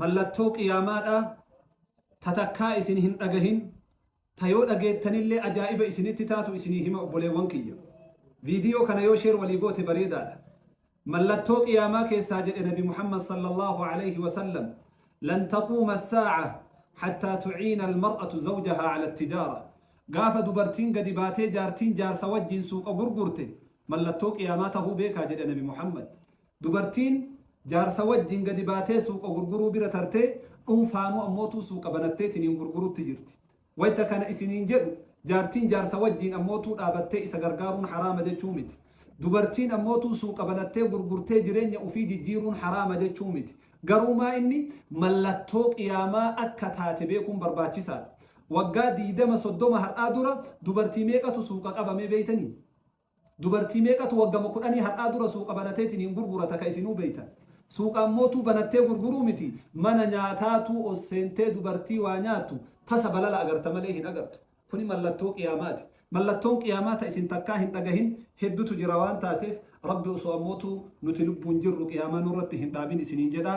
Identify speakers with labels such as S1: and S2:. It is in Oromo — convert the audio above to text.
S1: mallattoo qiyaamaadha tatakkaa isin hin dhagahin tayoo dhageettanillee ajaa'iba isinitti taatu isinii hima obboleewwan kiyya. Viidiyoo kana yoo sheer walii goote bareedaadha. mallattoo qiyaamaa keessaa jedhe nabi Muhammad sallallahu alayhi wa sallam lan taquuma as-saa'a hatta tu'iina al-mar'atu zawjaha 'ala at-tijaara. gaafa dubartiin gadi baatee jaartiin jaarsa wajjin suuqa gurgurte mallattoo qiyaamaa tahuu beekaa jedhe nabi Muhammad. dubartiin jaarsa wajjin gadi baatee suuqa gurguruu bira tartee dhuunfaanuu ammootuu suuqa banatteetiin gurgurutti jirti. wayta kana isiniin jedhu jaartiin jaarsa wajjin ammootuu dhaabattee isa gargaaruun haraama jechuu miti. dubartiin ammootuu suuqa banattee gurgurtee jireenya ofii jijjiiruun haraama jechuu miti. garuu maa inni mallattoo qiyaamaa akka taate beekuun barbaachisaadha. waggaa 20-30 har'aa dura dubartii meeqatu suuqa qabamee beeytanii? dubartii meeqatu waggama 10 har'aa dura suuqa banateetiin gurgurata ka isinuu beeytan? suuqa ammootuu banattee gurguruu miti, mana nyaataatu osseentee dubartii waa nyaattu tasa balala agarta malee hin agartu. kuni mallattoo qiyaamaati. mallattoon qiyaamaa ta isin takkaa hin dhagahin hedduutu jira waan taateef rabbi osoo ammootuu nuti lubbuun jirru qiyaamaa nurratti hin dhaabin isiniin jedha.